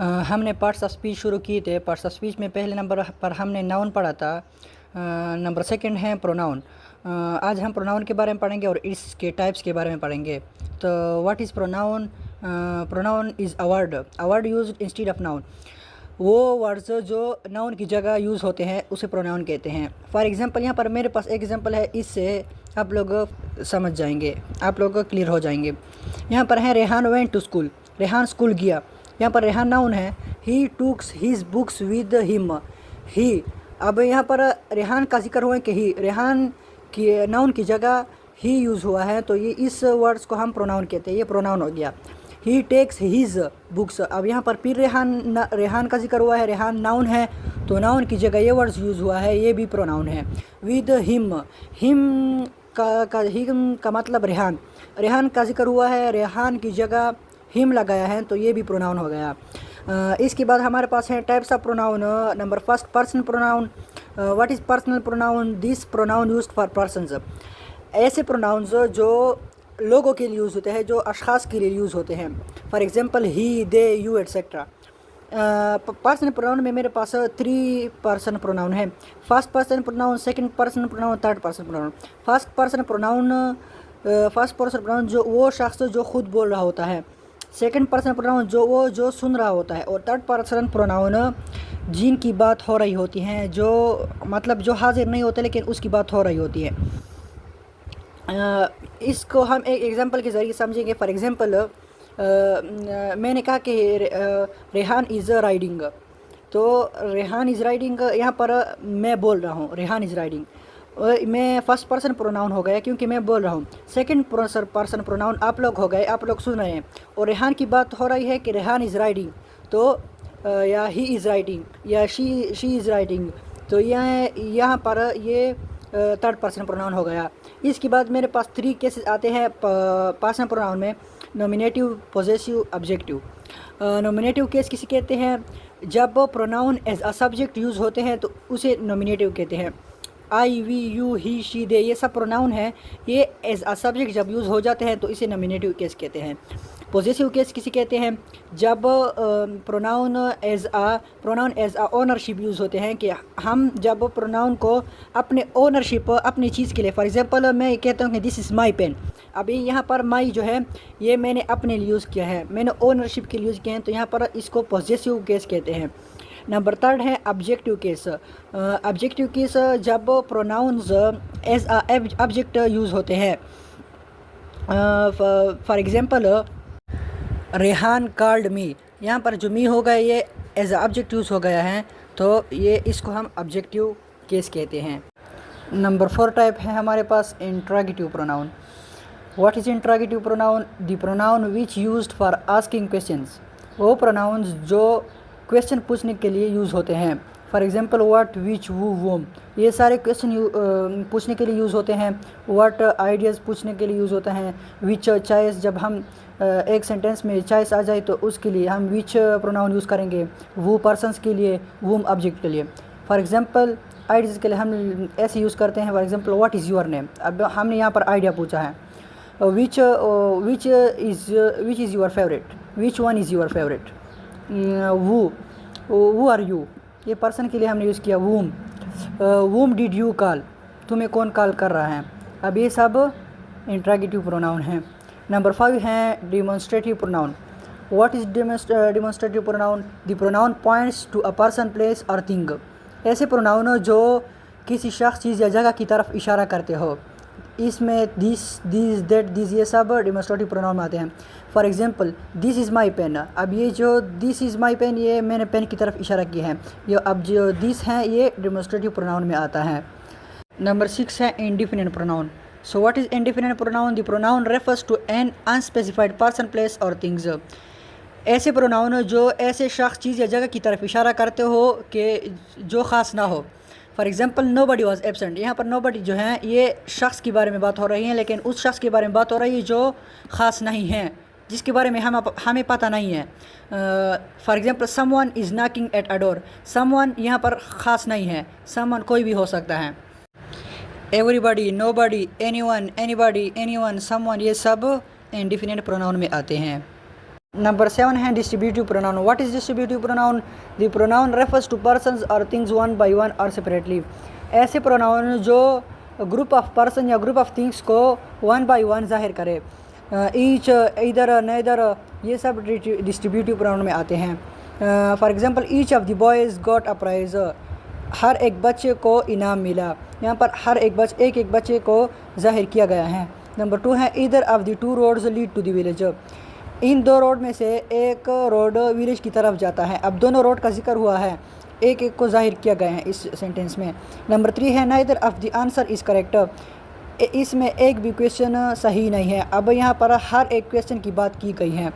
हमने parts of speech शुरू किए थे। पार्ट्स ऑफ स्पीच में पहले नंबर पर हमने नाउन पढ़ा था। नंबर सेकंड है प्रोनाउन। आज हम प्रोनाउन के बारे में पढ़ेंगे और इसके टाइप्स के बारे में पढ़ेंगे। तो what is pronoun? Pronoun is a word used instead of noun. वो वर्ड्स जो नाउन की जगह यूज़ होते हैं उसे प्रोनाउन कहते हैं। फॉर एग्ज़ाम्पल यहाँ पर मेरे पास एक एग्ज़ाम्पल है, इससे आप लोग समझ जाएंगे, आप लोग क्लियर हो जाएंगे। यहाँ पर है Rehan went to school, Rehan school गया। यहाँ पर रेहान नाउन है। He takes his books with him, he. अब यहाँ पर रेहान का जिक्र हुआ है कि ही, रेहान की नाउन की जगह ही यूज़ हुआ है, तो ये इस वर्ड्स को हम प्रोनाउन कहते हैं, ये प्रोनाउन हो गया। ही टेक्स हिज बुक्स। अब यहाँ पर फिर रेहान का जिक्र हुआ है, रेहान नाउन है, तो नाउन की जगह ये वर्ड्स यूज़ हुआ है, ये भी प्रोनाउन है। विद हिम, हिम का मतलब रेहान, रेहान का जिक्र हुआ है, रेहान की जगह हिम लगाया है, तो ये भी प्रोनाउन हो गया। इसके बाद हमारे पास है types of pronoun. Number first, personal pronoun. What is personal pronoun? This pronoun used for persons. ऐसे प्रोनाउंस जो लोगों के लिए यूज़ होते हैं, जो अशख़ास के लिए यूज़ होते हैं। For example he, they, you etcetera. Personal pronoun में मेरे पास 3 पर्सन प्रोनाउन है। First person pronoun, second person pronoun, third person pronoun. First person pronoun जो वो शख्स जो खुद बोल रहा होता है। सेकंड पर्सन प्रोनाउन जो सुन रहा होता है। और थर्ड पर्सन प्रोनाउन जिनकी बात हो रही होती है, जो मतलब जो हाजिर नहीं होते लेकिन उसकी बात हो रही होती है। इसको हम एक एग्ज़ाम्पल के ज़रिए समझेंगे। फॉर एग्ज़ाम्पल मैंने कहा कि रेहान इज़ राइडिंग, तो रेहान इज़ राइडिंग, यहाँ पर मैं बोल रहा हूँ रेहान इज़ राइडिंग, मैं फर्स्ट पर्सन प्रोनाउन हो गया क्योंकि मैं बोल रहा हूँ। सेकंड पर्सन प्रोनाउन आप लोग हो गए, आप लोग सुन रहे हैं, और रेहान की बात हो रही है कि रेहान इज़ राइडिंग, तो या ही इज़ राइडिंग या शी इज़ राइडिंग, तो यहाँ पर ये थर्ड पर्सन प्रोनाउन हो गया। इसके बाद मेरे पास 3 केसेस आते हैं पर्सन प्रोनाउन में। Nominative, possessive, objective. Nominative case किसे कहते हैं? जब pronoun as a subject use होते हैं तो उसे नॉमिनेटिव कहते हैं। I, we, you, he, she, they, ये सब प्रोनाउन है, ये एज अ सब्जेक्ट जब यूज़ हो जाते हैं तो इसे नॉमिनेटिव केस कहते हैं। पॉजेसिव केस किसे कहते हैं? जब pronoun as a ownership use होते हैं, कि हम जब प्रोनाउन को अपने ओनरशिप, अपनी चीज़ के लिए, फॉर एग्जांपल मैं कहता हूँ कि दिस इज़ माई पेन। अभी यहाँ पर माई जो है ये मैंने अपने लिए यूज़ किया है, मैंने ओनरशिप के लिए यूज़ किया है, तो यहाँ पर इसको पॉजेसिव केस कहते हैं। नंबर 3 है ऑब्जेक्टिव केस। ऑब्जेक्टिव केस जब pronouns as a object use होते हैं। For example Rehan called me, यहाँ पर जो मी होगा ये एज अ ऑब्जेक्ट यूज़ हो गया है, तो ये इसको हम ऑब्जेक्टिव केस कहते हैं। नंबर 4 टाइप है हमारे पास interrogative pronoun. What is interrogative pronoun? The pronoun which used for asking questions, वो प्रोनाउंस जो क्वेश्चन पूछने के लिए यूज़ होते हैं। For example what, which, who, whom, ये सारे क्वेश्चन पूछने के लिए यूज़ होते हैं। व्हाट आइडियाज़ पूछने के लिए यूज़ होते हैं। विच चॉइस, जब हम एक सेंटेंस में चॉइस आ जाए तो उसके लिए हम विच प्रोनाउन यूज़ करेंगे। वो पर्सन्स के लिए, वूम ऑब्जेक्ट के लिए। फॉर एग्जांपल आइडियाज़ के लिए हम ऐसे यूज़ करते हैं। For example what is your name, अब हमने यहाँ पर आइडिया पूछा है। Which is your favourite, which one is your favourite. वो आर यू, ये पर्सन के लिए हमने यूज़ किया। वूम डिड यू कॉल, तुम्हें कौन कॉल कर रहा है। अब ये सब इंट्रोगेटिव प्रोनाउन हैं। नंबर 5 है demonstrative pronoun. What is demonstrative pronoun? The pronoun points to a person, place और थिंग। ऐसे प्रोनाउन जो किसी शख्स, चीज़ या जगह की तरफ इशारा करते हो, इसमें दिस, दैट, दिस, ये सब डिमॉन्स्ट्रेटिव प्रोनाउन में आते हैं। For example this is my pen, अब ये जो दिस इज़ माई पेन, ये मैंने पेन की तरफ इशारा किया है। ये अब जो दिस है ये डिमॉन्स्ट्रेटिव प्रोनाउन में आता है। नंबर 6 है indefinite pronoun. So what is indefinite pronoun? The pronoun refers to an unspecified person, place और थिंग्स। ऐसे प्रोनाउन जो ऐसे शख्स, चीज़ या जगह की तरफ इशारा करते हो कि जो ख़ास ना हो। For example nobody was absent, यहाँ पर नोबडी जो है ये शख्स के बारे में बात हो रही है, लेकिन उस शख्स के बारे में बात हो रही है जो ख़ास नहीं है, जिसके बारे में हमें पता नहीं है। For example someone is knocking at a door, someone यहाँ पर ख़ास नहीं है, समवन कोई भी हो सकता है। Everybody, nobody, anyone, anybody, anyone, someone, ये सब इंडिफिनिट प्रोनाउन में आते हैं। नंबर 7 है distributive pronoun. What is distributive pronoun? The pronoun refers to persons और थिंग्स वन बाय वन और सेपरेटली। ऐसे प्रोनाउन जो ग्रुप ऑफ पर्सन या ग्रुप ऑफ थिंग्स को वन बाय वन जाहिर करे। ईच, इधर, नेदर, ये सब डिस्ट्रीब्यूटिव प्रोनाउन में आते हैं। For example each of the boys got a prize, हर एक बच्चे को इनाम मिला। यहाँ पर हर एक बच्चे को जाहिर किया गया है। नंबर 2 है either of the two roads lead to the village. इन दो रोड में से एक रोड विलेज की तरफ जाता है। अब दोनों रोड का जिक्र हुआ है, एक एक को जाहिर किया गया है इस सेंटेंस में। नंबर 3 है neither of the answer is correct. इसमें एक भी क्वेश्चन सही नहीं है। अब यहाँ पर हर एक क्वेश्चन की बात की गई है।